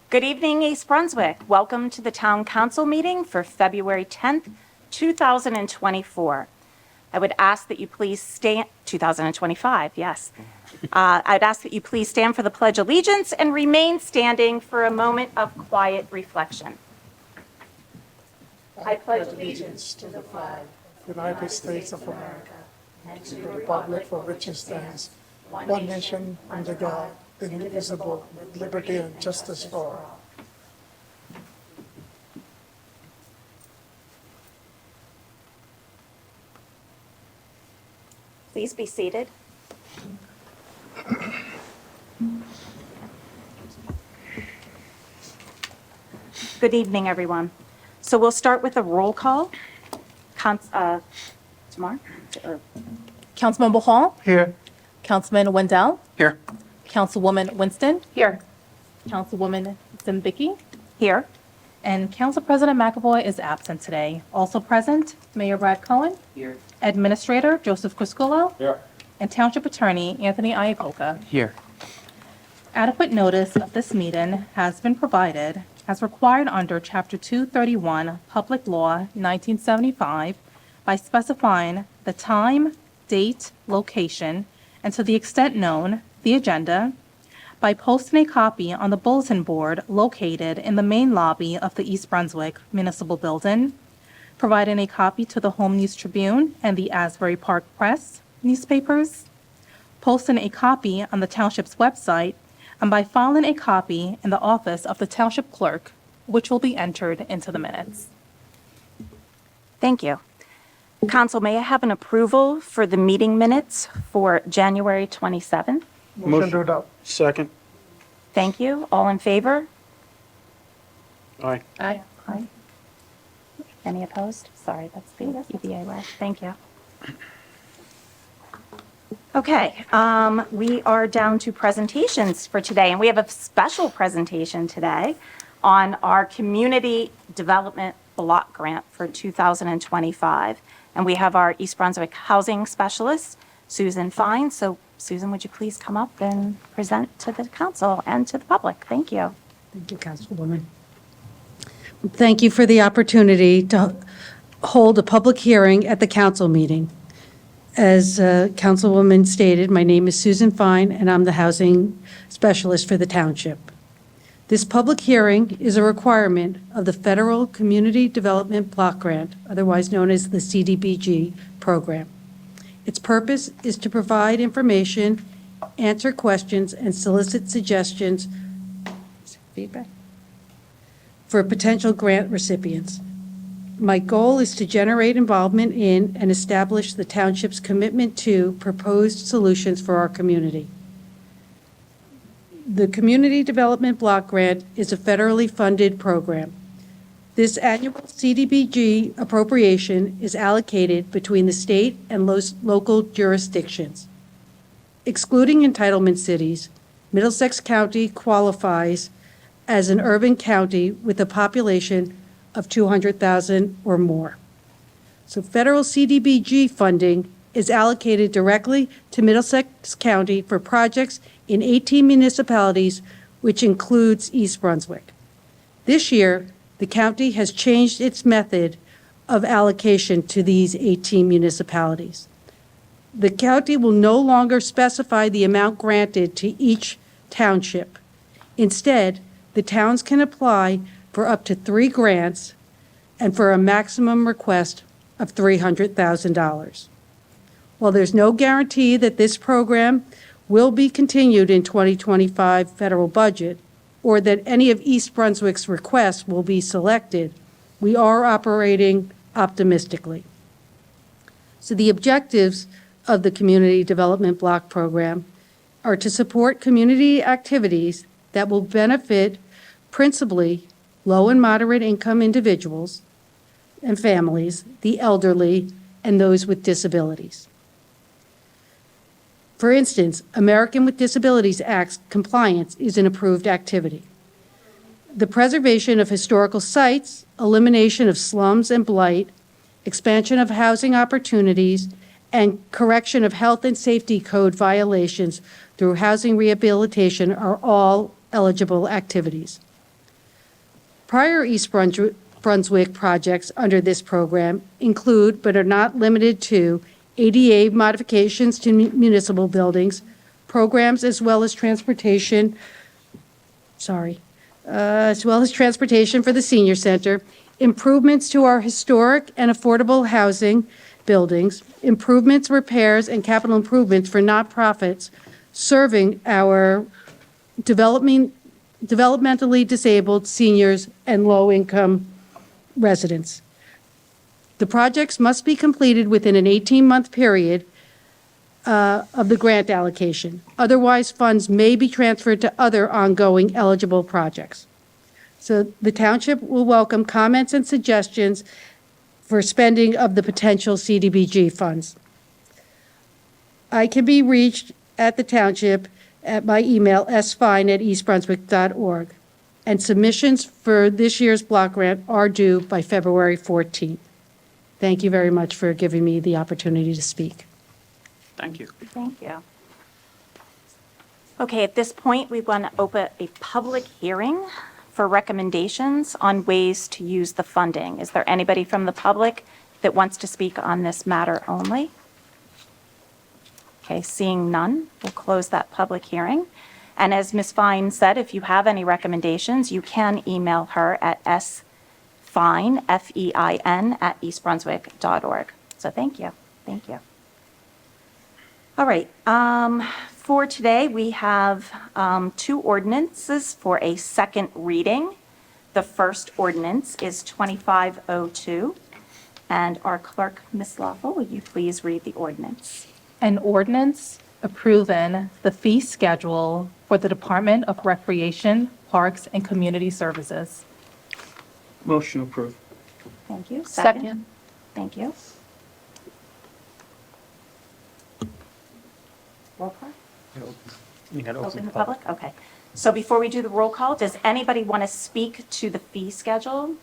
Good evening, East Brunswick. Welcome to the Town Council meeting for February 10th, 2024. I would ask that you please stand, 2025, yes. I'd ask that you please stand for the Pledge of Allegiance and remain standing for a moment of quiet reflection. I pledge allegiance to the flag of the United States of America and to the republic for which it stands, one nation under God, indivisible, with liberty and justice for all. Please be seated. Good evening, everyone. So we'll start with a roll call. Tamar? Councilmember Hall, Here. Councilman Wendell, Here. Councilwoman Winston, Here. Councilwoman Zimbicki, Here. and Council President McAvoy is absent today. Also present, Mayor Brad Cohen, Here. Administrator Joseph Criscullo, Here. and Township Attorney Anthony Iacoca. Here. Adequate notice of this meeting has been provided as required under Chapter 231, Public Law 1975, by specifying the time, date, location, and to the extent known, the agenda, by posting a copy on the bulletin board located in the main lobby of the East Brunswick Municipal Building, providing a copy to the Home News Tribune and the Asbury Park Press newspapers, posting a copy on the Township's website, and by filing a copy in the office of the Township Clerk, which will be entered into the minutes. Thank you. Council, may I have an approval for the meeting minutes for January 27th? Motion to adopt. Second. Thank you. All in favor? Aye. Aye. Aye. Any opposed? Sorry, that's the EBA way. Thank you. Okay, we are down to presentations for today, and we have a special presentation today on our Community Development Block Grant for 2025. And we have our East Brunswick Housing Specialist, Susan Fine. So Susan, would you please come up and present to the council and to the public? Thank you. Thank you, Councilwoman. Thank you for the opportunity to hold a public hearing at the council meeting. As Councilwoman stated, my name is Susan Fine, and I'm the housing specialist for the township. This public hearing is a requirement of the Federal Community Development Block Grant, otherwise known as the CDBG program. Its purpose is to provide information, answer questions, and solicit suggestions feedback for potential grant recipients. My goal is to generate involvement in and establish the township's commitment to proposed solutions for our community. The Community Development Block Grant is a federally funded program. This annual CDBG appropriation is allocated between the state and local jurisdictions. Excluding entitlement cities, Middlesex County qualifies as an urban county with a population of 200,000 or more. So federal CDBG funding is allocated directly to Middlesex County for projects in 18 municipalities, which includes East Brunswick. This year, the county has changed its method of allocation to these 18 municipalities. The county will no longer specify the amount granted to each township. Instead, the towns can apply for up to 3 grants and for a maximum request of $300,000. While there's no guarantee that this program will be continued in 2025 federal budget or that any of East Brunswick's requests will be selected, we are operating optimistically. So the objectives of the Community Development Block Program are to support community activities that will benefit principally low and moderate income individuals and families, the elderly, and those with disabilities. For instance, American with Disabilities Act compliance is an approved activity. The preservation of historical sites, elimination of slums and blight, expansion of housing opportunities, and correction of health and safety code violations through housing rehabilitation are all eligible activities. Prior East Brunswick projects under this program include, but are not limited to, ADA modifications to municipal buildings, programs as well as transportation for the senior center, improvements to our historic and affordable housing buildings, improvements, repairs, and capital improvements for nonprofits serving our developmentally disabled seniors and low-income residents. The projects must be completed within an 18-month period of the grant allocation. Otherwise, funds may be transferred to other ongoing eligible projects. So the township will welcome comments and suggestions for spending of the potential CDBG funds. I can be reached at the township at my email, sfine@eastbrunswick.org. And submissions for this year's block grant are due by February 14th. Thank you very much for giving me the opportunity to speak. Thank you. Thank you. Okay, at this point, we want to open a public hearing for recommendations on ways to use the funding. Is there anybody from the public that wants to speak on this matter only? Okay, seeing none, we'll close that public hearing. And as Ms. Fine said, if you have any recommendations, you can email her at sfein, F-E-I-N, @eastbrunswick.org. So thank you. Thank you. All right. For today, we have two ordinances for a second reading. The first ordinance is 2502. And our clerk, Ms. Lawful, will you please read the ordinance? An ordinance approving the fee schedule for the Department of Recreation, Parks, and Community Services. Motion approved. Thank you. Second. Thank you. Roll call? You got to Open the public? Okay. So before we do the roll call, does anybody want to speak to the fee schedule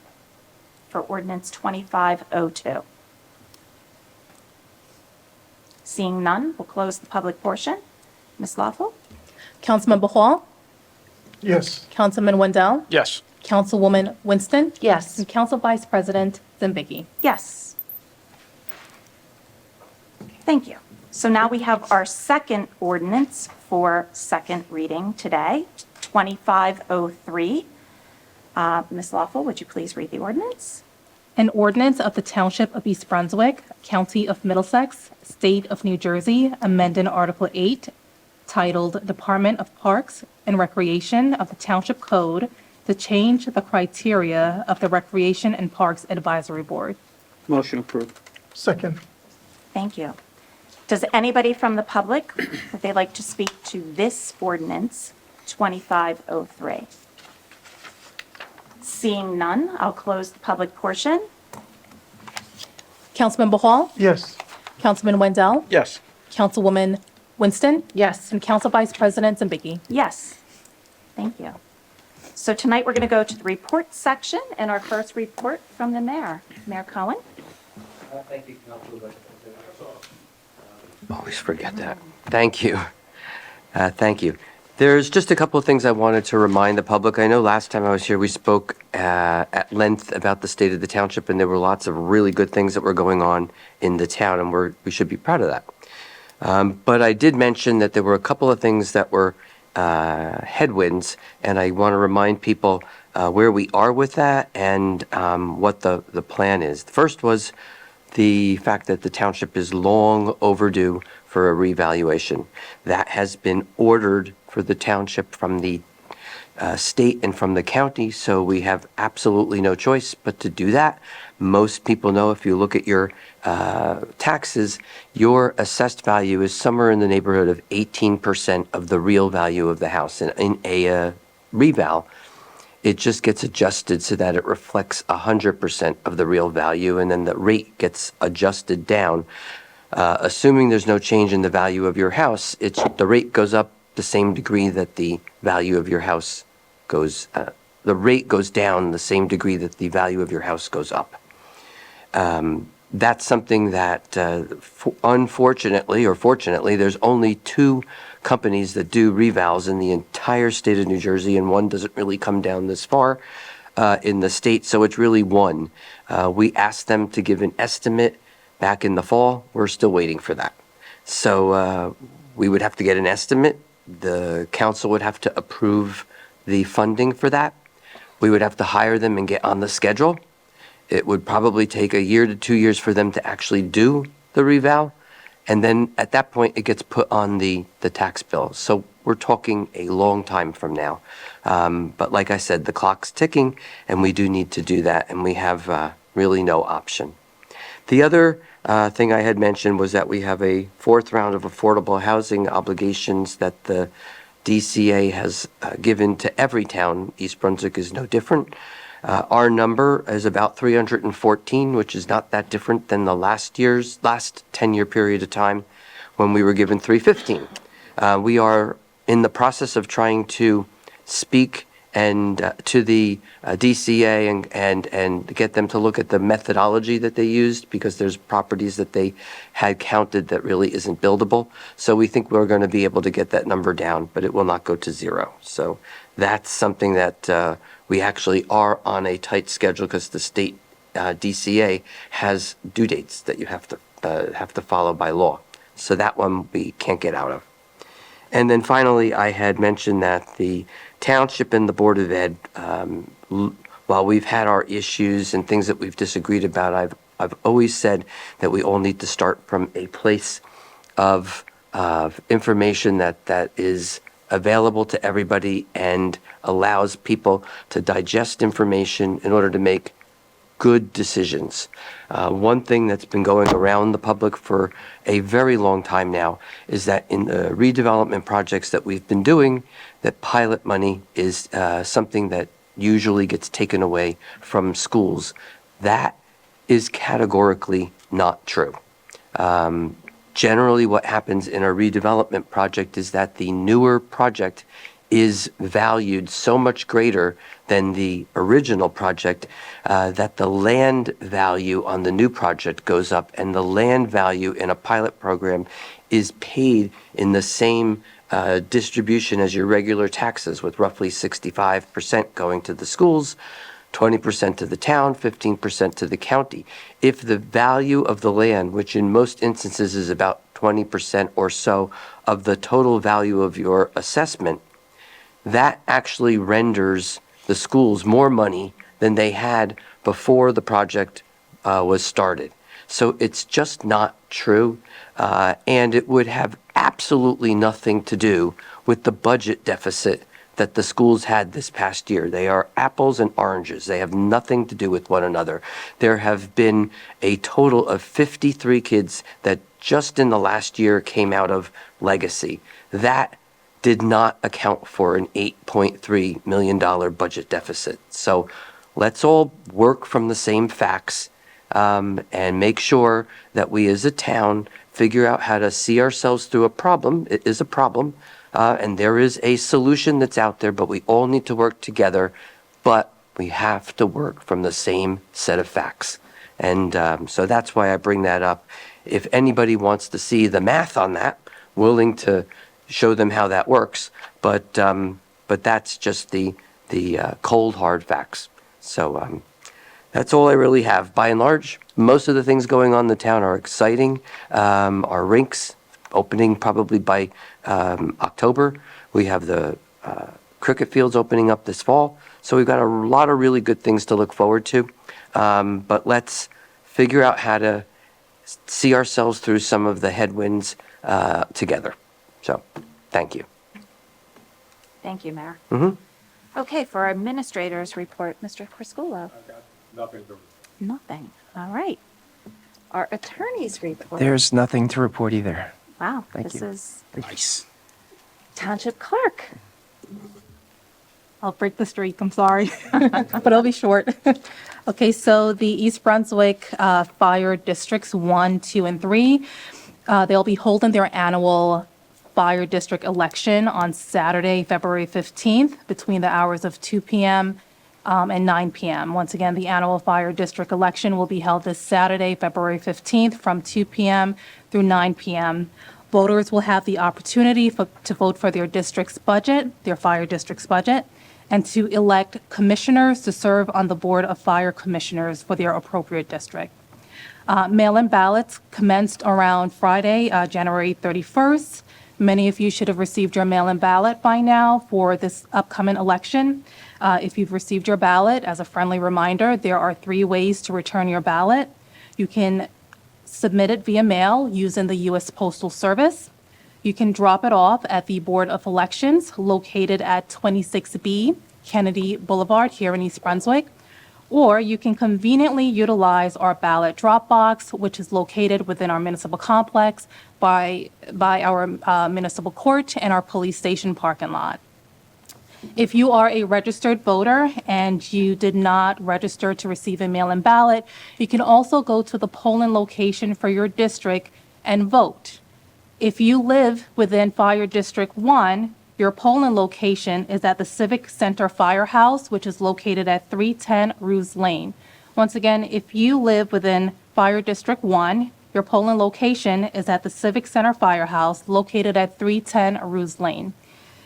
for ordinance 2502? Seeing none, we'll close the public portion. Ms. Lawful? Councilmember Hall, Yes. Councilman Wendell, Yes. Councilwoman Winston, Yes. and Council Vice President Zembicki. Yes. Thank you. So now we have our second ordinance for second reading today, 2503. Ms. Lawful, would you please read the ordinance? An ordinance of the Township of East Brunswick, County of Middlesex, State of New Jersey, amending Article 8, titled Department of Parks and Recreation of the Township Code to change the criteria of the Recreation and Parks Advisory Board. Motion approved. Second. Thank you. Does anybody from the public, would they like to speak to this ordinance, 2503? Seeing none, I'll close the public portion. Councilmember Hall, Yes. Councilman Wendell, Yes. Councilwoman Winston, Yes. and Council Vice President Zembicki. Yes. Thank you. So tonight, we're going to go to the report section, and our first report from the mayor. Mayor Cohen? Thank you, Councilwoman. Always forget that. Thank you. Thank you. There's just a couple of things I wanted to remind the public. I know last time I was here, we spoke at length about the state of the township, and there were lots of really good things that were going on in the town, and we should be proud of that. But I did mention that there were a couple of things that were headwinds, and I want to remind people where we are with that and what the plan is. The first was the fact that the township is long overdue for a revaluation. That has been ordered for the township from the state and from the county, so we have absolutely no choice but to do that. Most people know if you look at your taxes, your assessed value is somewhere in the neighborhood of 18% of the real value of the house. And in a reval, it just gets adjusted so that it reflects 100% of the real value, and then the rate gets adjusted down. Assuming there's no change in the value of your house, the rate goes up the same degree that the value of your house goes, the rate goes down the same degree that the value of your house goes up. That's something that, unfortunately or fortunately, there's only two companies that do revals in the entire state of New Jersey, and one doesn't really come down this far. in the state, so it's really one. We asked them to give an estimate back in the fall. We're still waiting for that. So we would have to get an estimate. The council would have to approve the funding for that. We would have to hire them and get on the schedule. It would probably take a year to 2 years for them to actually do the reval. And then at that point, it gets put on the tax bill. So we're talking a long time from now. But like I said, the clock's ticking, and we do need to do that, and we have really no option. The other thing I had mentioned was that we have a fourth round of affordable housing obligations that the DCA has given to every town. East Brunswick is no different. Our number is about 314, which is not that different than the last 10-year period of time when we were given 315. We are in the process of trying to speak and to the DCA and get them to look at the methodology that they used, because there's properties that they had counted that really isn't buildable. So we think we're going to be able to get that number down, but it will not go to zero. So that's something that we actually are on a tight schedule, because the state DCA has due dates that you have to follow by law. So that one we can't get out of. And then finally, I had mentioned that the Township and the Board of Ed, while we've had our issues and things that we've disagreed about, I've always said that we all need to start from a place of information that is available to everybody and allows people to digest information in order to make good decisions. One thing that's been going around the public for a very long time now is that in the redevelopment projects that we've been doing, that pilot money is something that usually gets taken away from schools. That is categorically not true. Generally, what happens in a redevelopment project is that the newer project is valued so much greater than the original project that the land value on the new project goes up, and the land value in a pilot program is paid in the same distribution as your regular taxes, with roughly 65% going to the schools, 20% to the town, 15% to the county. If the value of the land, which in most instances is about 20% or so of the total value of your assessment, that actually renders the schools more money than they had before the project was started. So it's just not true, and it would have absolutely nothing to do with the budget deficit that the schools had this past year. They are apples and oranges. They have nothing to do with one another. There have been a total of 53 kids that just in the last year came out of legacy. That did not account for an $8.3 million budget deficit. So let's all work from the same facts and make sure that we as a town figure out how to see ourselves through a problem. It is a problem, and there is a solution that's out there, but we all need to work together, but we have to work from the same set of facts. And so that's why I bring that up. If anybody wants to see the math on that, willing to show them how that works, but that's just the cold hard facts. So that's all I really have. By and large, most of the things going on in the town are exciting. Our rinks opening probably by October. We have the cricket fields opening up this fall. So we've got a lot of really good things to look forward to. But let's figure out how to see ourselves through some of the headwinds together. So, thank you. Thank you, Mayor. Mhm. Okay, for our administrators report, Mr. Criscuolo. Nothing. Nothing. All right. Our attorneys report. There's nothing to report either. Wow, Thank this you. is Nice. Township Clerk. I'll break the streak, I'm sorry, but it'll be short. Okay, so the East Brunswick Fire Districts 1, 2, and 3, they'll be holding their annual fire district election on Saturday, February 15th, between the hours of 2 p.m. And 9 p.m. Once again, the annual fire district election will be held this Saturday, February 15th, from 2 p.m. through 9 p.m. Voters will have the opportunity to vote for their district's budget, their fire district's budget, and to elect commissioners to serve on the Board of Fire Commissioners for their appropriate district. Mail-in ballots commenced around Friday, January 31st. Many of you should have received your mail-in ballot by now for this upcoming election. If you've received your ballot, as a friendly reminder, there are 3 ways to return your ballot. You can submit it via mail using the U.S. Postal Service. You can drop it off at the Board of Elections located at 26B Kennedy Boulevard here in East Brunswick. Or you can conveniently utilize our ballot drop box, which is located within our municipal complex by our municipal court and our police station parking lot. If you are a registered voter and you did not register to receive a mail-in ballot, you can also go to the polling location for your district and vote. If you live within Fire District 1, your polling location is at the Civic Center Firehouse, which is located at 310 Ruse Lane. Once again, if you live within Fire District 1, your polling location is at the Civic Center Firehouse, located at 310 Ruse Lane.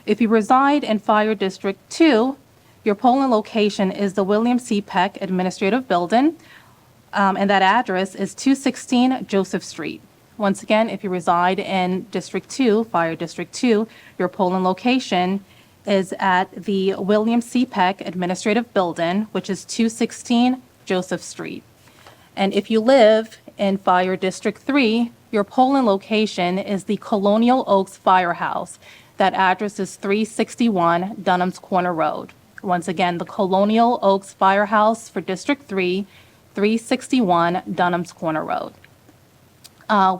If you reside in Fire District 2, your polling location is the William C. Peck Administrative Building, and that address is 216 Joseph Street. Once again, if you reside in District 2, Fire District 2, your polling location is at the William C. Peck Administrative Building, which is 216 Joseph Street. And if you live in Fire District 3, your polling location is the Colonial Oaks Firehouse. That address is 361 Dunham's Corner Road. Once again, the Colonial Oaks Firehouse for District 3, 361 Dunham's Corner Road.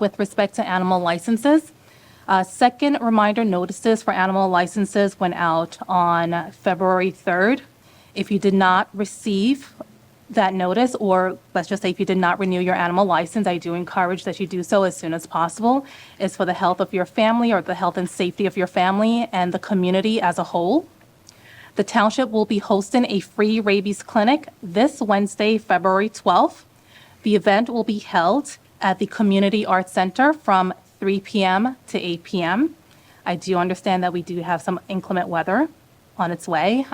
With respect to animal licenses, second reminder notices for animal licenses went out on February 3rd. If you did not receive that notice, or let's just say if you did not renew your animal license, I do encourage that you do so as soon as possible. It's for the health of your family or the health and safety of your family and the community as a whole. The township will be hosting a free rabies clinic this Wednesday, February 12th. The event will be held at the Community Arts Center from 3 p.m. to 8 p.m. I do understand that we do have some inclement weather on its way.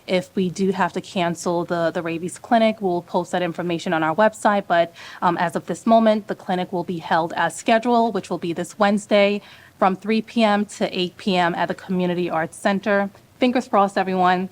If we do have to cancel the rabies clinic, we'll post that information on our website. But as of this moment, the clinic will be held as scheduled, which will be this Wednesday from 3 p.m. to 8 p.m. at the Community Arts Center. Fingers crossed, everyone.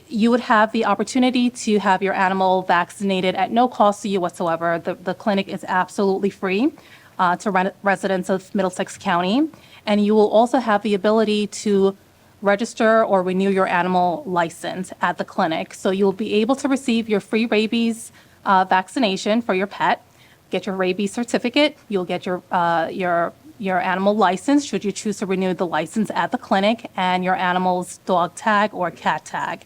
You would have the opportunity to have your animal vaccinated at no cost to you whatsoever. The clinic is absolutely free to residents of Middlesex County. And you will also have the ability to register or renew your animal license at the clinic. So you'll be able to receive your free rabies vaccination for your pet, get your rabies certificate, you'll get your animal license should you choose to renew the license at the clinic, and your animal's dog tag or cat tag.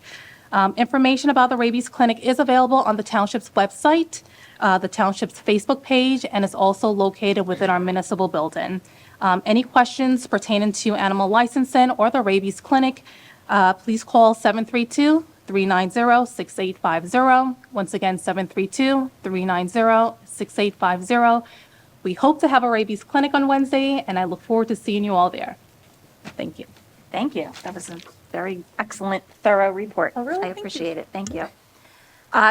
Information about the rabies clinic is available on the township's website, the township's Facebook page, and is also located within our municipal building. Any questions pertaining to animal licensing or the rabies clinic, please call 732-390-6850. Once again, 732-390-6850. We hope to have a rabies clinic on Wednesday, and I look forward to seeing you all there. Thank you. Thank you. That was a very excellent, thorough report. Oh, really? I Thank you. appreciate it. Thank you.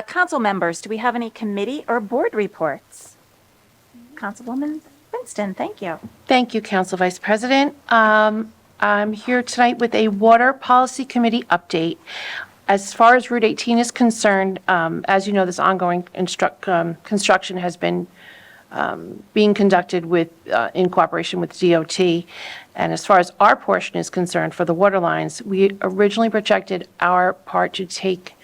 Council members, do we have any committee or board reports? Councilwoman Winston, thank you. Thank you, Council Vice President. I'm here tonight with a Water Policy Committee update. As far as Route 18 is concerned, as you know, this ongoing construction has been being conducted in cooperation with DOT. And as far as our portion is concerned for the water lines, we originally projected our part to take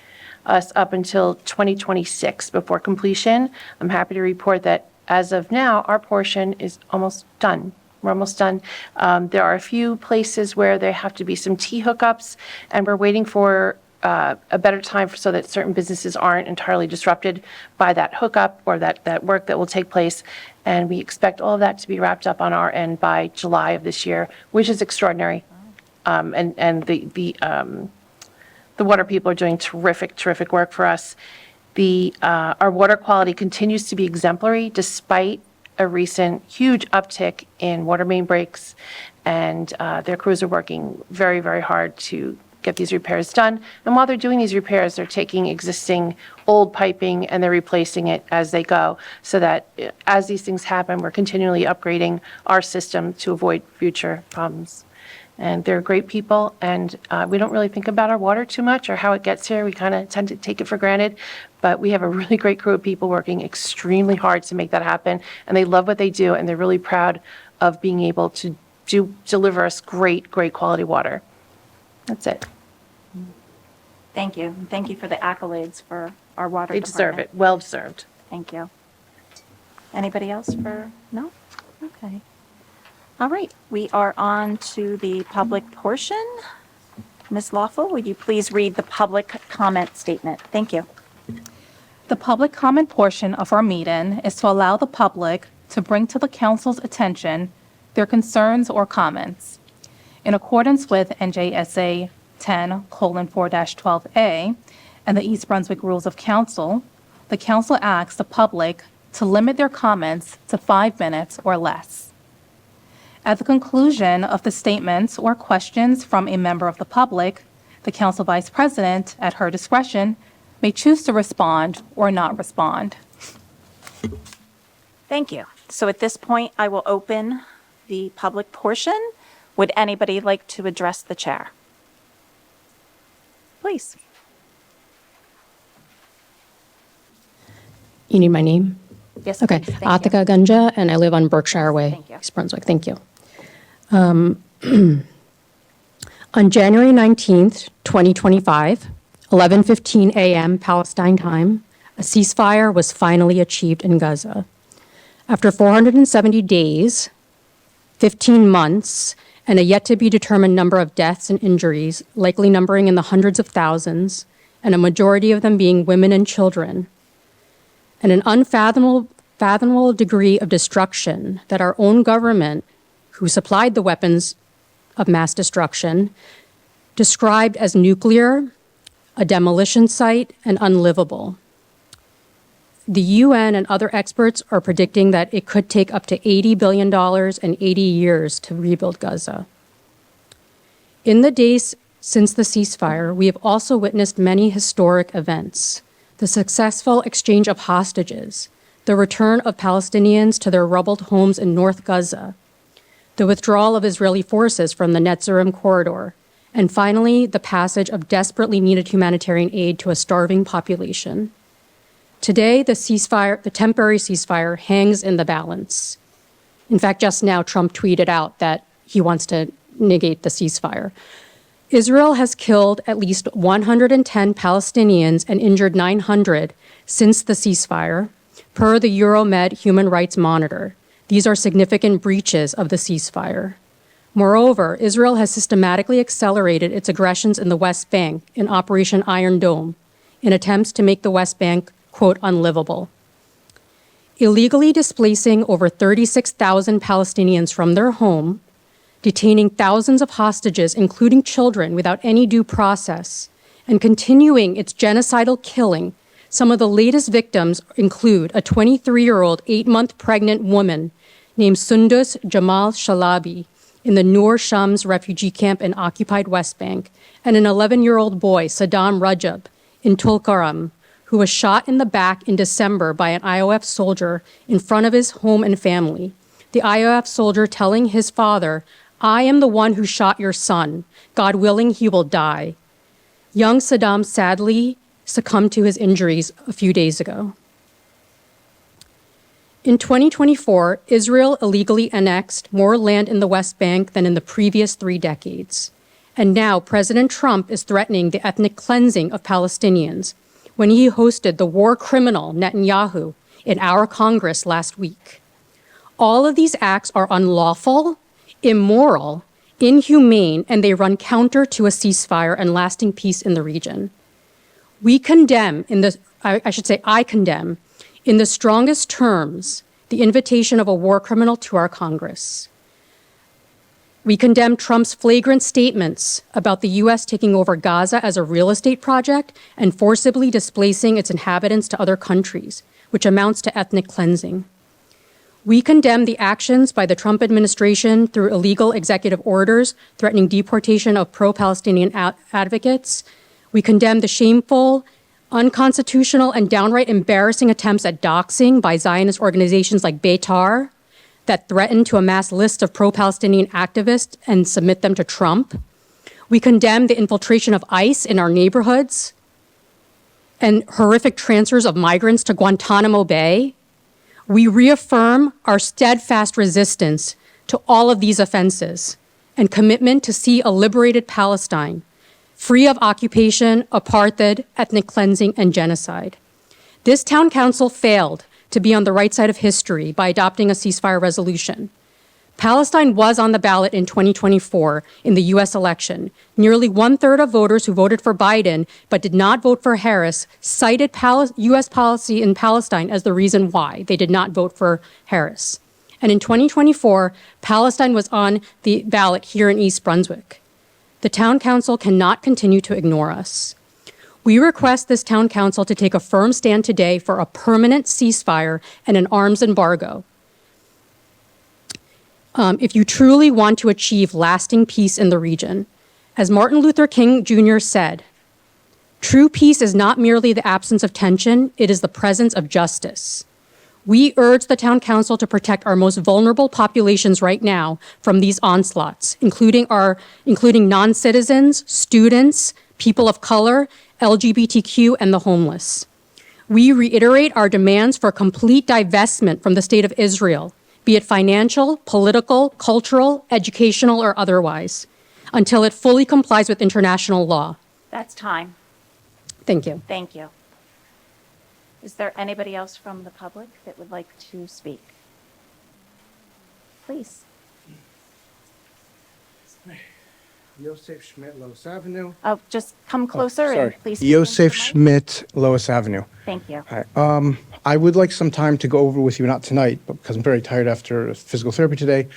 us up until 2026 before completion. I'm happy to report that as of now, our portion is almost done. We're almost done. There are a few places where there have to be some T hookups, and we're waiting for a better time so that certain businesses aren't entirely disrupted by that hookup or that work that will take place. And we expect all of that to be wrapped up on our end by July of this year, which is extraordinary. And the water people are doing terrific work for us. Our water quality continues to be exemplary despite a recent huge uptick in water main breaks, and their crews are working very hard to get these repairs done. And while they're doing these repairs, they're taking existing old piping and they're replacing it as they go, so that as these things happen, we're continually upgrading our system to avoid future problems. And they're great people, and we don't really think about our water too much or how it gets here. We kind of tend to take it for granted, but we have a really great crew of people working extremely hard to make that happen, and they love what they do, and they're really proud of being able to deliver us great, great quality water. That's it. Thank you. And thank you for the accolades for our water They deserve department. it, well deserved. Thank you. Anybody else for, no? Okay. All right, we are on to the public portion. Ms. Lawful, would you please read the public comment statement? Thank you. The public comment portion of our meeting is to allow the public to bring to the council's attention their concerns or comments. In accordance with NJSA 10:4-12A and the East Brunswick Rules of Council, the council asks the public to limit their comments to 5 minutes or less. At the conclusion of the statements or questions from a member of the public, the council vice president, at her discretion, may choose to respond or not respond. Thank you. So at this point, I will open the public portion. Would anybody like to address the chair? Please. You need my name? Yes, Okay. please. Thank you. Atika Ganja, and I live on Berkshire Way, Thank you. East Brunswick. Thank you. On January 19th, 2025, 11:15 a.m. Palestine time, a ceasefire was finally achieved in Gaza. After 470 days, 15 months, and a yet-to-be-determined number of deaths and injuries, likely numbering in the hundreds of thousands, and a majority of them being women and children, and an unfathomable degree of destruction that our own government, who supplied the weapons of mass destruction, described as nuclear, a demolition site, and unlivable. The UN and other experts are predicting that it could take up to $80 billion and 80 years to rebuild Gaza. In the days since the ceasefire, we have also witnessed many historic events: the successful exchange of hostages, the return of Palestinians to their rubbled homes in North Gaza, the withdrawal of Israeli forces from the Netzarim corridor, and finally, the passage of desperately needed humanitarian aid to a starving population. Today, the temporary ceasefire hangs in the balance. In fact, just now, Trump tweeted out that he wants to negate the ceasefire. Israel has killed at least 110 Palestinians and injured 900 since the ceasefire, per the Euromed Human Rights Monitor. These are significant breaches of the ceasefire. Moreover, Israel has systematically accelerated its aggressions in the West Bank in Operation Iron Dome in attempts to make the West Bank, quote, unlivable. Illegally displacing over 36,000 Palestinians from their home, detaining thousands of hostages, including children, without any due process, and continuing its genocidal killing. Some of the latest victims include a 23-year-old, 8-month pregnant woman named Sundus Jamal Shalabi in the Nur Shams refugee camp in occupied West Bank, and an 11-year-old boy, Saddam Rajab, in Tulkaram, who was shot in the back in December by an IOF soldier in front of his home and family. The IOF soldier telling his father, "I am the one who shot your son. God willing, he will die." Young Saddam sadly succumbed to his injuries a few days ago. In 2024, Israel illegally annexed more land in the West Bank than in the previous 3 decades. And now President Trump is threatening the ethnic cleansing of Palestinians when he hosted the war criminal Netanyahu in our Congress last week. All of these acts are unlawful, immoral, inhumane, and they run counter to a ceasefire and lasting peace in the region. We condemn, I condemn, in the strongest terms, the invitation of a war criminal to our Congress. We condemn Trump's flagrant statements about the U.S. taking over Gaza as a real estate project and forcibly displacing its inhabitants to other countries, which amounts to ethnic cleansing. We condemn the actions by the Trump administration through illegal executive orders threatening deportation of pro-Palestinian advocates. We condemn the shameful, unconstitutional, and downright embarrassing attempts at doxing by Zionist organizations like Beitar that threaten to amass lists of pro-Palestinian activists and submit them to Trump. We condemn the infiltration of ICE in our neighborhoods and horrific transfers of migrants to Guantanamo Bay. We reaffirm our steadfast resistance to all of these offenses and commitment to see a liberated Palestine, free of occupation, apartheid, ethnic cleansing, and genocide. This town council failed to be on the right side of history by adopting a ceasefire resolution. Palestine was on the ballot in 2024 in the U.S. election. Nearly 1/3 of voters who voted for Biden but did not vote for Harris cited U.S. policy in Palestine as the reason why they did not vote for Harris. And in 2024, Palestine was on the ballot here in East Brunswick. The town council cannot continue to ignore us. We request this town council to take a firm stand today for a permanent ceasefire and an arms embargo. If you truly want to achieve lasting peace in the region. As Martin Luther King Jr. said, true peace is not merely the absence of tension, it is the presence of justice. We urge the town council to protect our most vulnerable populations right now from these onslaughts, including non-citizens, students, people of color, LGBTQ, and the homeless. We reiterate our demands for complete divestment from the State of Israel, be it financial, political, cultural, educational, or otherwise, until it fully complies with international law. That's time. Thank you. Thank you. Is there anybody else from the public that would like to speak? Please. Yosef Schmidt, Lois Avenue. Just come closer Sorry. and please. speak into Yosef the mic. Schmidt, Lois Avenue. Thank you. Hi. I would like some time to go over with you, not tonight, but because I'm very tired after physical therapy today,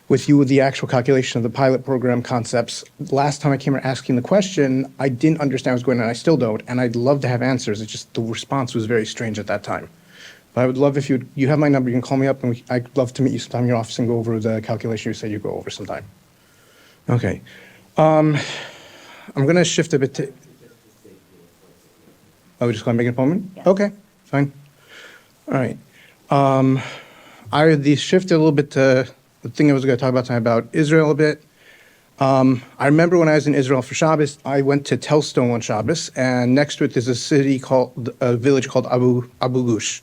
with you with the actual calculation of the pilot program concepts. Last time I came here asking the question, I didn't understand what was going on. I still don't, and I'd love to have answers. It's just the response was very strange at that time. But I would love if you have my number, you can call me up, and I'd love to meet you sometime in your office and go over the calculation you said you'd go over sometime. Okay. I'm going to shift a bit to... Oh, we're just going to make an appointment? Yeah. Okay, fine. All right. I shifted a little bit to the thing I was going to talk about tonight about Israel a bit. I remember when I was in Israel for Shabbos, I went to Telstone on Shabbos, and next to it is a village called Abu Ghush.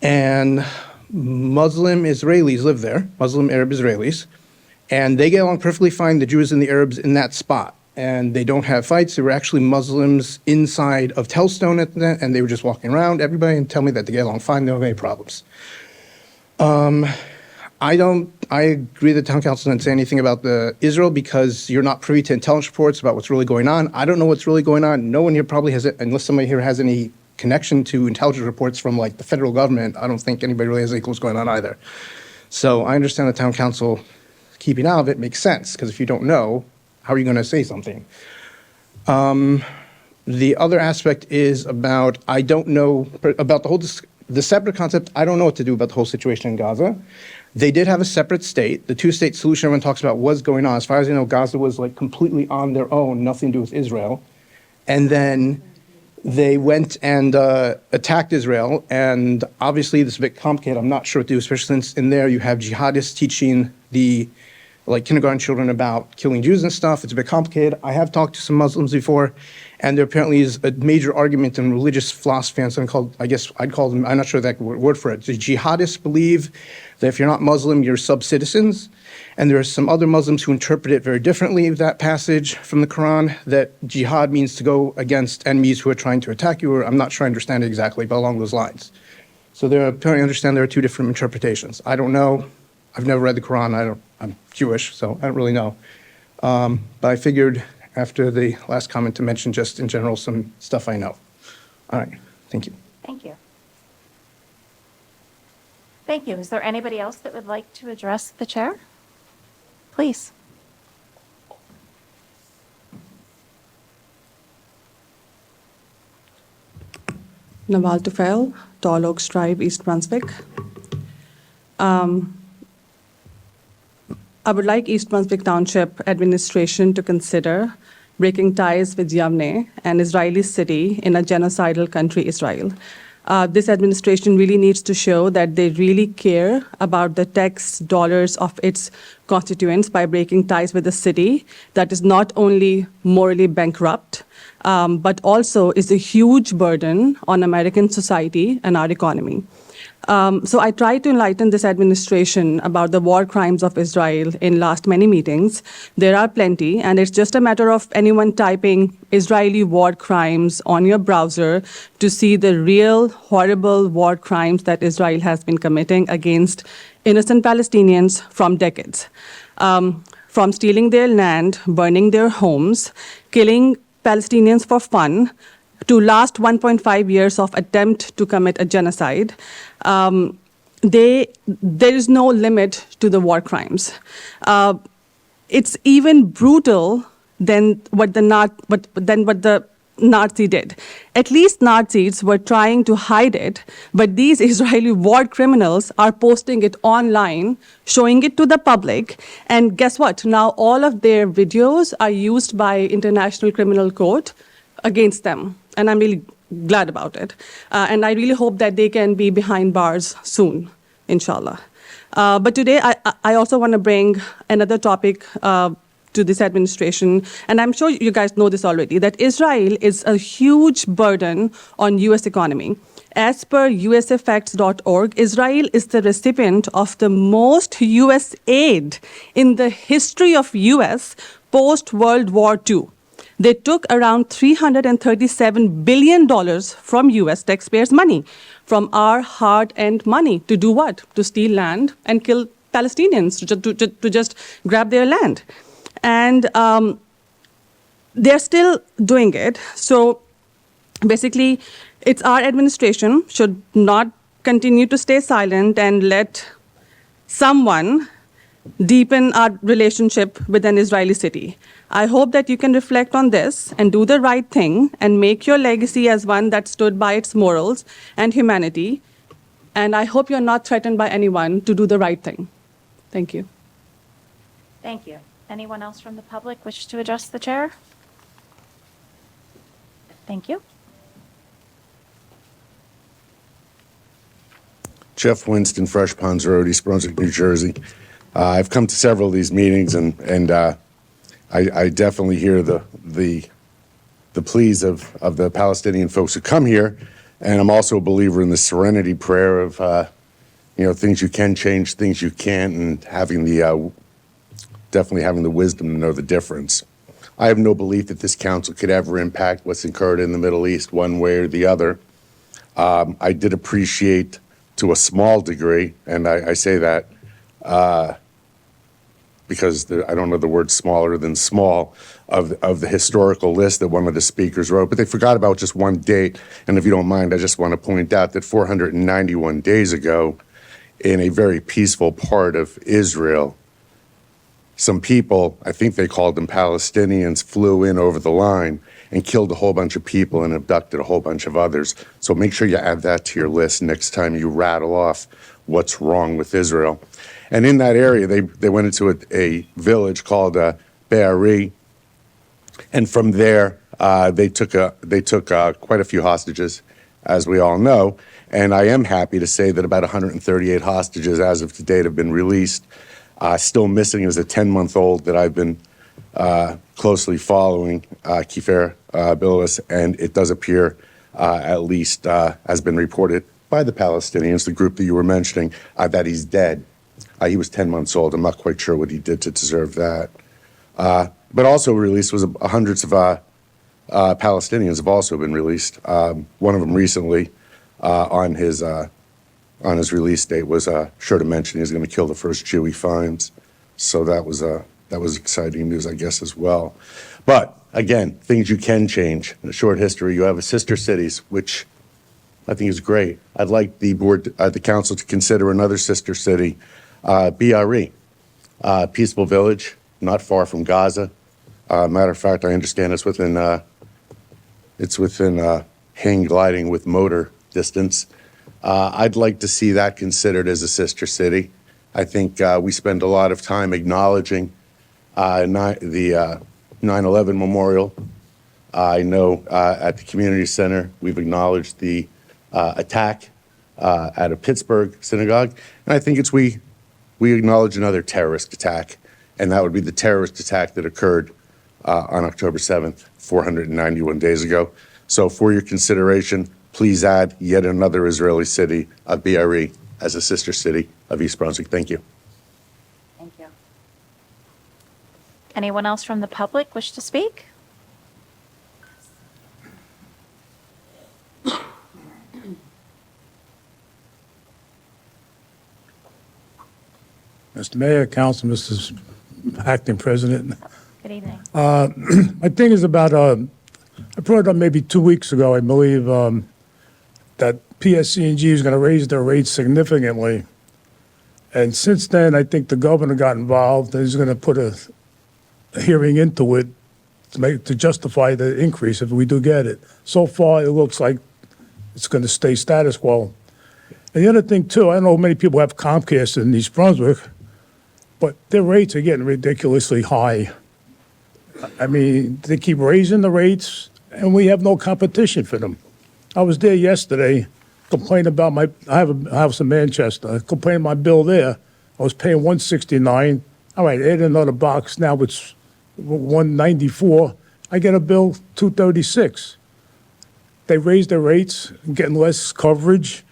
And Muslim Israelis live there, Muslim Arab Israelis, and they get along perfectly fine, the Jews and the Arabs in that spot. And they don't have fights. There were actually Muslims inside of Telstone at that, and they were just walking around, everybody, and tell me that they get along fine, they don't have any problems. I agree that town council didn't say anything about Israel because you're not privy to intelligence reports about what's really going on. I don't know what's really going on. No one here probably has it, unless somebody here has any connection to intelligence reports from like the federal government. I don't think anybody really has any clue what's going on either. So I understand the town council keeping out of it makes sense, because if you don't know, how are you going to say something? The other aspect is about, I don't know about the separate concept. I don't know what to do about the whole situation in Gaza. They did have a separate state. The two-state solution everyone talks about was going on. As far as I know, Gaza was like completely on their own, nothing to do with Israel. And then they went and attacked Israel. And obviously this is a bit complicated. I'm not sure what to do, especially since in there you have jihadists teaching the kindergarten children about killing Jews and stuff. It's a bit complicated. I have talked to some Muslims before, and there apparently is a major argument in religious philosophy and something called, I guess I'd call them, I'm not sure that word for it. The jihadists believe that if you're not Muslim, you're sub-citizens. And there are some other Muslims who interpret it very differently, that passage from the Quran, that jihad means to go against enemies who are trying to attack you, or I'm not sure I understand it exactly, but along those lines. So apparently understand there are two different interpretations. I don't know. I've never read the Quran. I'm Jewish, so I don't really know. But I figured after the last comment to mention just in general some stuff I know. All right, thank you. Thank you. Thank you. Is there anybody else that would like to address the chair? Please. Nawal Tufail, Tall Oaks Drive, East Brunswick. I would like East Brunswick Township administration to consider breaking ties with Yavne, an Israeli city in a genocidal country, Israel. This administration really needs to show that they really care about the tax dollars of its constituents by breaking ties with a city that is not only morally bankrupt, but also is a huge burden on American society and our economy. So I tried to enlighten this administration about the war crimes of Israel in last many meetings. There are plenty, and it's just a matter of anyone typing Israeli war crimes on your browser to see the real horrible war crimes that Israel has been committing against innocent Palestinians from decades. From stealing their land, burning their homes, killing Palestinians for fun, to last 1.5 years of attempt to commit a genocide, there is no limit to the war crimes. It's even brutal than what the Nazi did. At least Nazis were trying to hide it, but these Israeli war criminals are posting it online, showing it to the public, and guess what? Now all of their videos are used by International Criminal Court against them. And I'm really glad about it. And I really hope that they can be behind bars soon, inshallah. But today, I also want to bring another topic to this administration, and I'm sure you guys know this already, that Israel is a huge burden on U.S. economy. As per usfacts.org, Israel is the recipient of the most U.S. aid in the history of U.S. post-World War II. They took around $337 billion from U.S. taxpayers' money, from our hard-earned money, to do what? To steal land and kill Palestinians, to just grab their land. And they're still doing it. So basically, it's our administration should not continue to stay silent and let someone deepen our relationship with an Israeli city. I hope that you can reflect on this and do the right thing and make your legacy as one that stood by its morals and humanity. And I hope you're not threatened by anyone to do the right thing. Thank you. Thank you. Anyone else from the public wish to address the chair? Thank you. Jeff Winston, Fresh Ponds Road, East Brunswick, New Jersey. I've come to several of these meetings, and I definitely hear the pleas of the Palestinian folks who come here, and I'm also a believer in the serenity prayer of things you can change, things you can't, and having definitely having the wisdom to know the difference. I have no belief that this council could ever impact what's occurred in the Middle East one way or the other. I did appreciate, to a small degree, and I say that because I don't know the word smaller than small, of the historical list that one of the speakers wrote, but they forgot about just one date. And if you don't mind, I just want to point out that 491 days ago, in a very peaceful part of Israel, some people, I think they called them Palestinians, flew in over the line and killed a whole bunch of people and abducted a whole bunch of others. So make sure you add that to your list next time you rattle off what's wrong with Israel. And in that area, they went into a village called Be'eri, and from there they took quite a few hostages, as we all know. And I am happy to say that about 138 hostages, as of to date, have been released. Still missing is a 10-month-old that I've been closely following, Kiefer Bilis, and it does appear, at least has been reported by the Palestinians, the group that you were mentioning, that he's dead. He was 10 months old. I'm not quite sure what he did to deserve that. But also released was hundreds of Palestinians have also been released. One of them recently, on his release date, was sure to mention he's going to kill the first Jew he finds. So that was exciting news, I guess, as well. But again, things you can change. In a short history, you have a sister cities, which I think is great. I'd like the council to consider another sister city, BRE, peaceful village, not far from Gaza. Matter of fact, I understand it's within hang gliding with motor distance I'd like to see that considered as a sister city. I think we spend a lot of time acknowledging the 9/11 memorial. I know at the community center, we've acknowledged the attack at a Pittsburgh synagogue. And I think we acknowledge another terrorist attack, and that would be the terrorist attack that occurred on October 7th, 491 days ago. So for your consideration, please add yet another Israeli city, a BRE, as a sister city of East Brunswick. Thank you. Thank you. Anyone else from the public wish to speak? Mr. Mayor, Council, Mr. Acting President. Good evening. My thing is about, I brought it up maybe 2 weeks ago, I believe, that PSC&G is going to raise their rates significantly. And since then, I think the governor got involved. He's going to put a hearing into it to justify the increase if we do get it. So far, it looks like it's going to stay status quo. And the other thing, too, I don't know many people have Comcast in East Brunswick, but their rates are getting ridiculously high. I mean, they keep raising the rates, and we have no competition for them. I was there yesterday, complaining about I have a house in Manchester, complaining my bill there. I was paying $169. All right, add another box, now it's $194. I get a bill $236. They raised their rates, getting less coverage.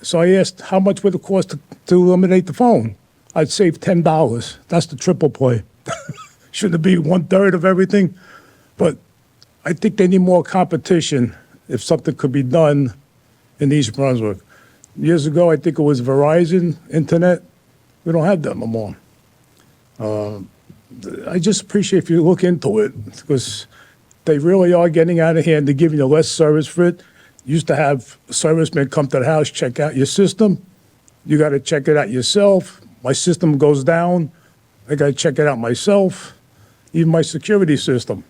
So I asked, how much would it cost to eliminate the phone? I'd save $10. That's the triple play. Shouldn't it be 1/3 of everything? But I think they need more competition if something could be done in East Brunswick. Years ago, I think it was Verizon Internet. We don't have that no more. I just appreciate if you look into it, because they really are getting out of hand. They're giving you less service for it. Used to have servicemen come to the house, check out your system. You got to check it out yourself. My system goes down. I got to check it out myself. Even my security system.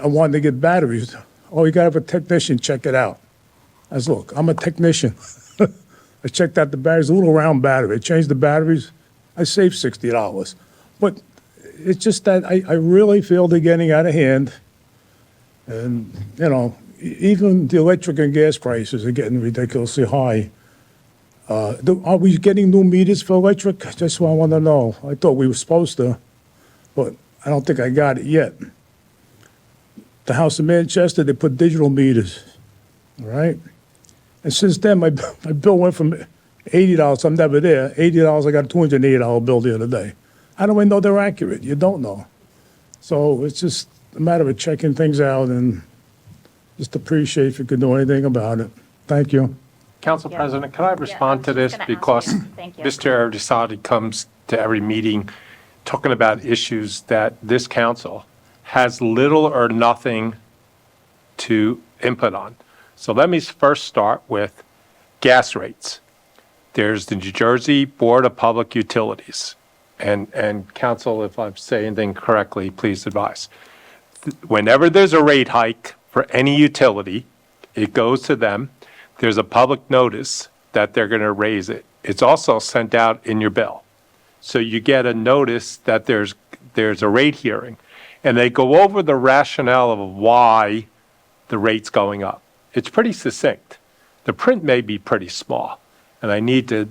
I wanted to get batteries. Oh, you got to have a technician check it out. I said, look, I'm a technician. I checked out the batteries, a little round battery. I changed the batteries. I saved $60. But it's just that I really feel they're getting out of hand. And, even the electric and gas prices are getting ridiculously high. Are we getting new meters for electric? Just what I want to know. I thought we were supposed to, but I don't think I got it yet. The house in Manchester, they put digital meters, all right? And since then, my bill went from $80, I'm never there, $80, I got a $280 bill the other day. How do I know they're accurate? You don't know. So it's just a matter of checking things out and just appreciate if you could do anything about it. Thank you. Council President, can I respond to this? Because Thank you. Mr. Ardisati comes to every meeting talking about issues that this council has little or nothing to input on. So let me first start with gas rates. There's the New Jersey Board of Public Utilities. And council, if I'm saying anything correctly, please advise. Whenever there's a rate hike for any utility, it goes to them. There's a public notice that they're going to raise it. It's also sent out in your bill. So you get a notice that there's a rate hearing, and they go over the rationale of why the rate's going up. It's pretty succinct. The print may be pretty small, and I need to,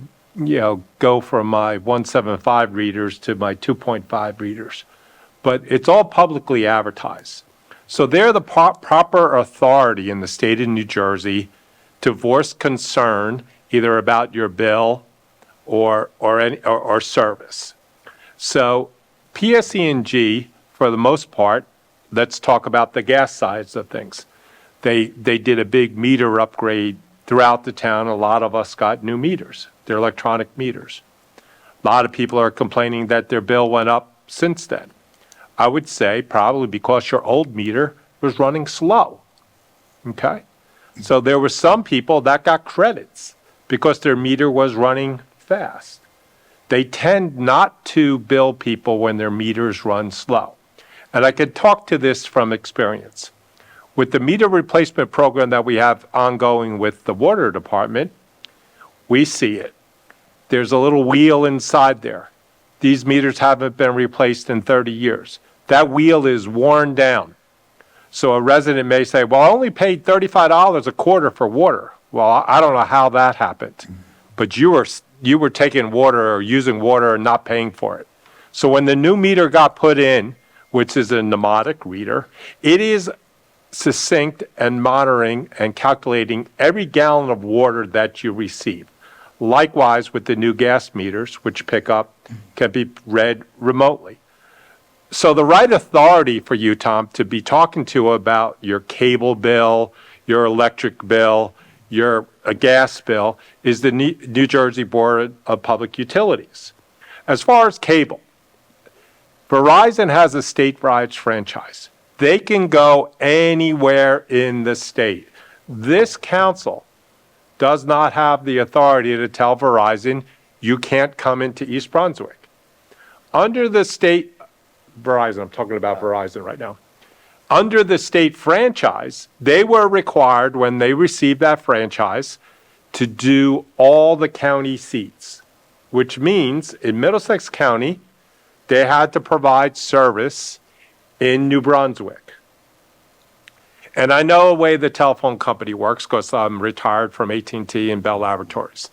go from my 1.75 readers to my 2.5 readers. But it's all publicly advertised. So they're the proper authority in the state of New Jersey to voice concern either about your bill or service. So PSE&G, for the most part, let's talk about the gas sides of things. They did a big meter upgrade throughout the town. A lot of us got new meters. They're electronic meters. A lot of people are complaining that their bill went up since then. I would say probably because your old meter was running slow, okay? So there were some people that got credits because their meter was running fast. They tend not to bill people when their meters run slow. And I could talk to this from experience. With the meter replacement program that we have ongoing with the water department, we see it. There's a little wheel inside there. These meters haven't been replaced in 30 years. That wheel is worn down. So a resident may say, well, I only paid $35 a quarter for water. Well, I don't know how that happened, but you were taking water or using water and not paying for it. So when the new meter got put in, which is a pneumatic reader, it is succinct and monitoring and calculating every gallon of water that you receive. Likewise with the new gas meters, which can be read remotely. So the right authority for you, Tom, to be talking to about your cable bill, your electric bill, your gas bill is the New Jersey Board of Public Utilities. As far as cable, Verizon has a state-wide franchise. They can go anywhere in the state. This council does not have the authority to tell Verizon, you can't come into East Brunswick. Under the state, Verizon, I'm talking about Verizon right now. Under the state franchise, they were required when they received that franchise to do all the county seats, which means in Middlesex County, they had to provide service in New Brunswick. And I know the way the telephone company works because I'm retired from AT&T and Bell Laboratories.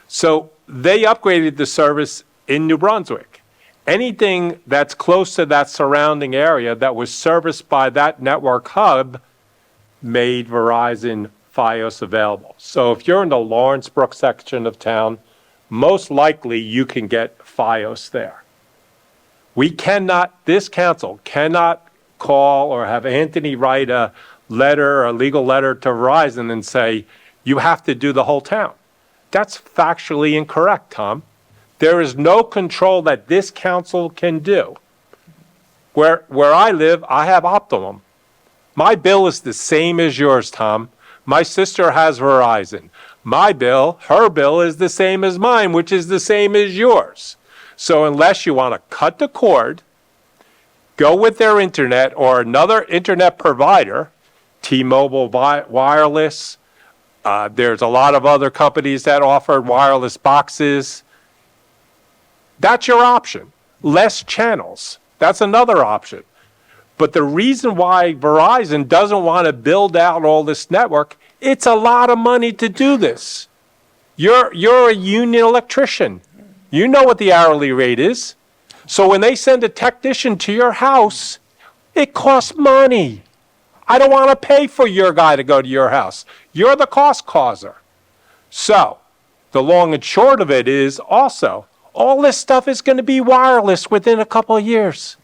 So they upgraded the service in New Brunswick. Anything that's close to that surrounding area that was serviced by that network hub made Verizon Fios available. So if you're in the Lawrenceburg section of town, most likely you can get Fios there. This council cannot call or have Anthony write a letter, a legal letter to Verizon and say, you have to do the whole town. That's factually incorrect, Tom. There is no control that this council can do. Where I live, I have Optimum. My bill is the same as yours, Tom. My sister has Verizon. Her bill is the same as mine, which is the same as yours. So unless you want to cut the cord, go with their internet or another internet provider, T-Mobile Wireless, there's a lot of other companies that offer wireless boxes. That's your option. Less channels. That's another option. But the reason why Verizon doesn't want to build out all this network, it's a lot of money to do this. You're a union electrician. You know what the hourly rate is. So when they send a technician to your house, it costs money. I don't want to pay for your guy to go to your house. You're the cost causer. So the long and short of it is also, all this stuff is going to be wireless within a couple of years.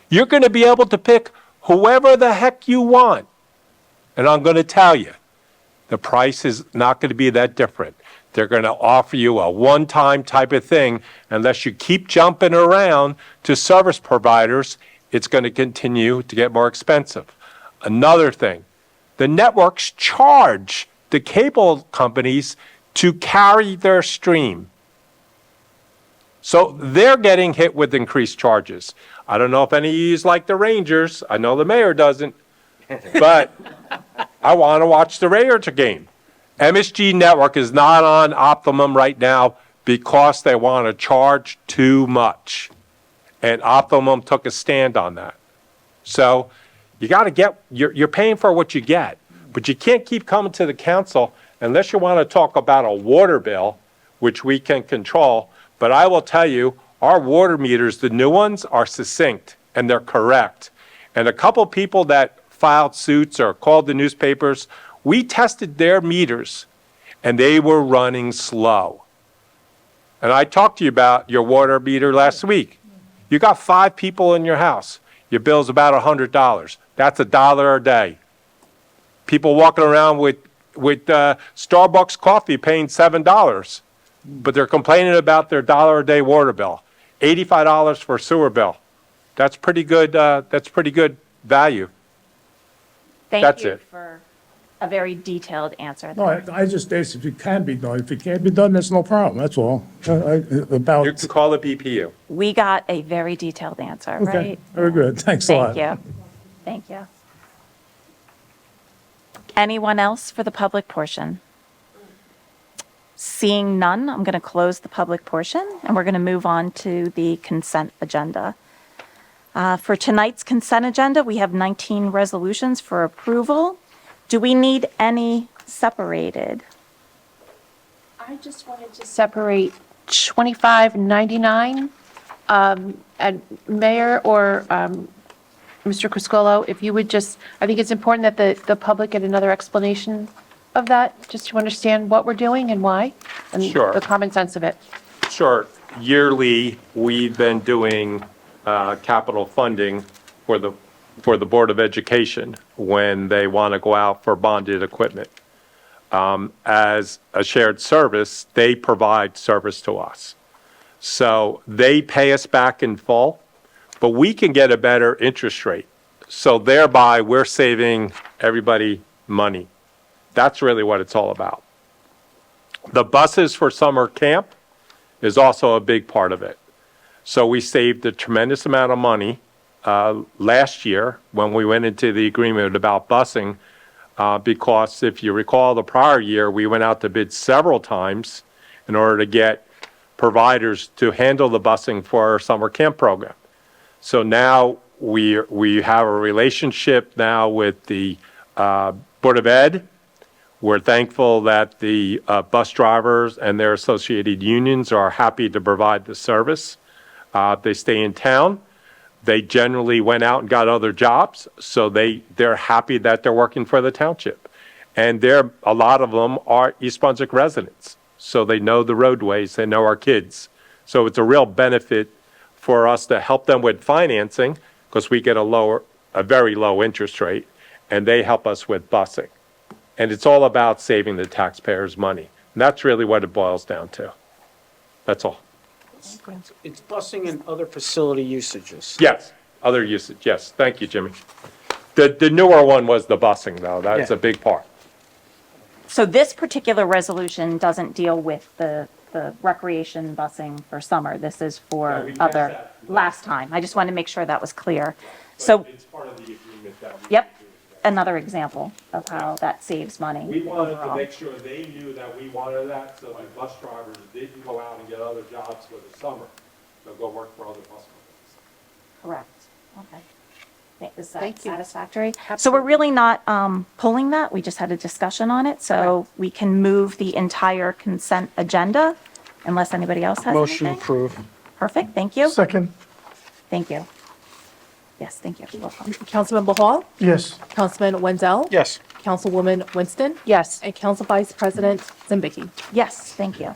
You're going to be able to pick whoever the heck you want. And I'm going to tell you, the price is not going to be that different. They're going to offer you a one-time type of thing. Unless you keep jumping around to service providers, it's going to continue to get more expensive. Another thing, the networks charge the cable companies to carry their stream. So they're getting hit with increased charges. I don't know if any of you like the Rangers. I know the mayor doesn't. But I want to watch the Ranger game. MSG Network is not on Optimum right now because they want to charge too much. And Optimum took a stand on that. So you got to you're paying for what you get. But you can't keep coming to the council unless you want to talk about a water bill, which we can control. But I will tell you, our water meters, the new ones, are succinct and they're correct. And a couple people that filed suits or called the newspapers, we tested their meters and they were running slow. And I talked to you about your water meter last week. You got 5 people in your house. Your bill's about $100. That's $1 a day. People walking around with Starbucks coffee paying $7, but they're complaining about their $1 a day water bill. $85 for a sewer bill. That's pretty good. That's pretty good value. Thank you for a very detailed answer there. No, I just asked if it can be done. If it can't be done, that's no problem, that's all. You can call the BPU. We got a very detailed answer, Okay, right? very good, thanks a lot. Thank you. Thank you. Anyone else for the public portion? Seeing none, I'm going to close the public portion, and we're going to move on to the consent agenda. For tonight's consent agenda, we have 19 resolutions for approval. Do we need any separated? I just wanted to separate 2599, and Mayor or Mr. Criscuolo, if you would just, I think it's important that the public get another explanation of that, just to understand what we're doing and why, and Sure. the common sense of it. Sure. Yearly, we've been doing capital funding for the Board of Education when they want to go out for bonded equipment. As a shared service, they provide service to us. So they pay us back in full, but we can get a better interest rate. So thereby, we're saving everybody money. That's really what it's all about. The buses for summer camp is also a big part of it. So we saved a tremendous amount of money last year when we went into the agreement about busing, because if you recall the prior year, we went out to bid several times in order to get providers to handle the busing for our summer camp program. So now we have a relationship now with the Board of Ed. We're thankful that the bus drivers and their associated unions are happy to provide the service. They stay in town. They generally went out and got other jobs, so they're happy that they're working for the township. And a lot of them are East Brunswick residents, so they know the roadways, they know our kids. So it's a real benefit for us to help them with financing, because we get a very low interest rate, and they help us with busing. And it's all about saving the taxpayers' money. And that's really what it boils down to. That's all. It's busing and other facility usages. Yes, other usage, yes. Thank you, Jimmy. The newer one was the busing, though. That's a big part. So this particular resolution doesn't deal with the recreation busing for summer. This is for we passed other, that. last time. I just wanted to make sure that was clear. So, It's part of the agreement that we... yep, another example of how that saves money. We wanted to overall. make sure they knew that we wanted that, so the bus drivers didn't go out and get other jobs for the summer. They'll go work for other bus companies. Correct, okay. Is that Thank you. satisfactory? So we're really not pulling that, we just had a discussion on it, so we can move the entire consent agenda unless anybody else has Motion anything. approved. Perfect, thank you. Second, Thank you. Yes, thank you. Welcome. Councilmember Hall, yes. Councilman Wenzel, Yes. Councilwoman Winston, Yes. and Council Vice President Zimbicki. Yes, thank you.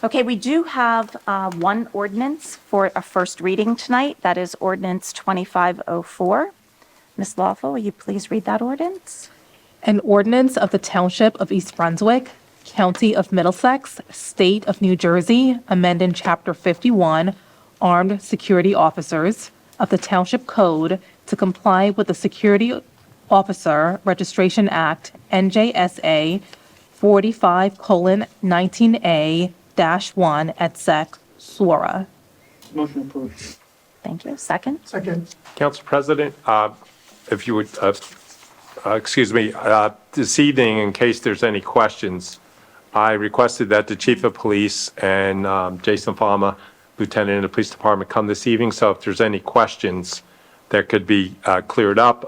Okay, we do have one ordinance for a first reading tonight. That is ordinance 2504. Ms. Lawful, will you please read that ordinance? An ordinance of the Township of East Brunswick, County of Middlesex, State of New Jersey, amending Chapter 51, Armed Security Officers of the Township Code to comply with the Security Officer Registration Act, NJSA 45:19A-1 et sec. SORA. Motion approved. Thank you. Second? Second, Council President, if you would, excuse me, this evening, in case there's any questions, I requested that the Chief of Police and Jason Fama, Lieutenant in the Police Department, come this evening. So if there's any questions that could be cleared up,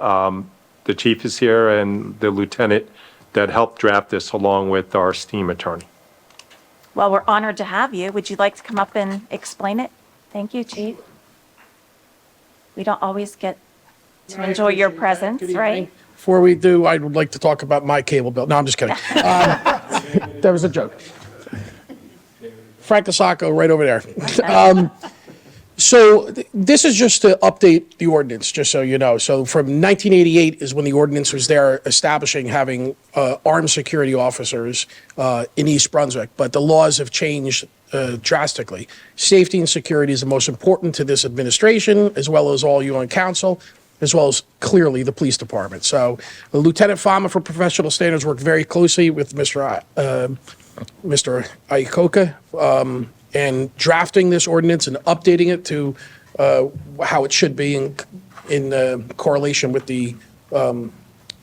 the Chief is here and the Lieutenant that helped draft this along with our esteemed attorney. Well, we're honored to have you. Would you like to come up and explain it? Thank you, Chief. We don't always get to enjoy your presence, right? Before we do, I would like to talk about my cable bill. No, I'm just kidding. That was a joke. Frank Asako, right over there. So this is just to update the ordinance, just so you know. So from 1988 is when the ordinance was there establishing having armed security officers in East Brunswick, but the laws have changed drastically. Safety and security is the most important to this administration, as well as all you on council, as well as clearly the police department. So Lieutenant Fama for Professional Standards worked very closely with Mr. Ikoka and drafting this ordinance and updating it to how it should be in correlation with the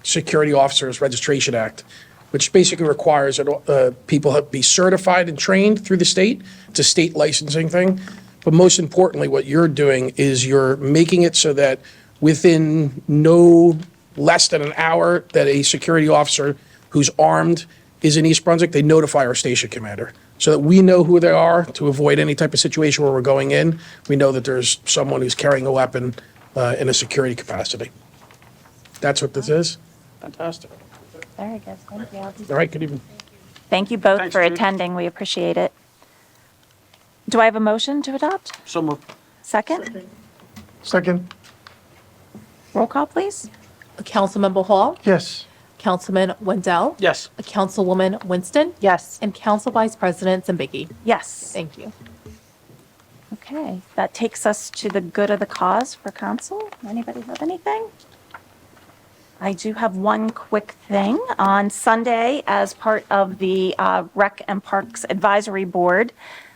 Security Officers Registration Act, which basically requires that people be certified and trained through the state. It's a state licensing thing. But most importantly, what you're doing is you're making it so that within no less than an hour that a security officer who's armed is in East Brunswick, they notify our station commander so that we know who they are to avoid any type of situation where we're going in. We know that there's someone who's carrying a weapon in a security capacity. That's what this is. Fantastic. Very good, thank you. All right, good evening. Thank you both Thanks, for Chief. attending, we appreciate it. Do I have a motion to adopt? So moved. Second? Second. Roll call, please. Councilmember Hall, Yes. Councilman Wendell, Yes. Councilwoman Winston, Yes. and Council Vice President Zambiggy. Yes. Thank you. Okay, that takes us to the good of the cause for council. Anybody have anything? I do have one quick thing. On Sunday, as part of the Rec and Parks Advisory Board,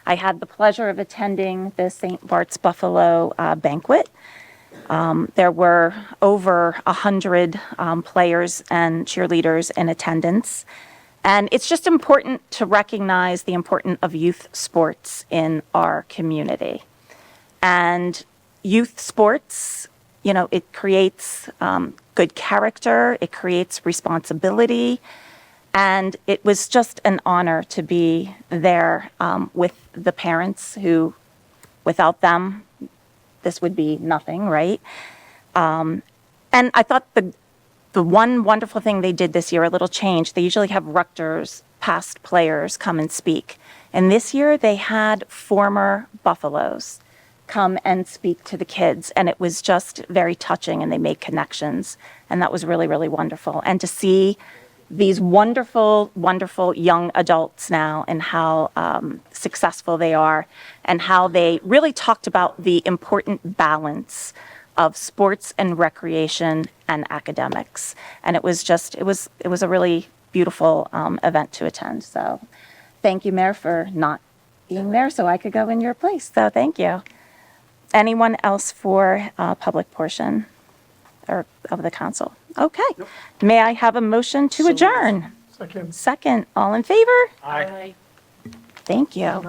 I had the pleasure of attending the St. Bart's Buffalo banquet. There were over 100 players and cheerleaders in attendance. And it's just important to recognize the importance of youth sports in our community. And youth sports, you know, it creates good character, it creates responsibility, and it was just an honor to be there with the parents who, without them, this would be nothing, right? And I thought the one wonderful thing they did this year, a little change, they usually have Rutgers past players come and speak. And this year they had former Buffaloes come and speak to the kids. And it was just very touching and they made connections. And that was really, really wonderful. And to see these wonderful, wonderful young adults now and how successful they are and how they really talked about the important balance of sports and recreation and academics. And it was just, it was a really beautiful event to attend. So thank you, Mayor, for not being there so I could go in your place. So thank you. Anyone else for public portion or of the council? Okay. May I have a motion to adjourn? Second. Second, all in favor? Aye. Thank you.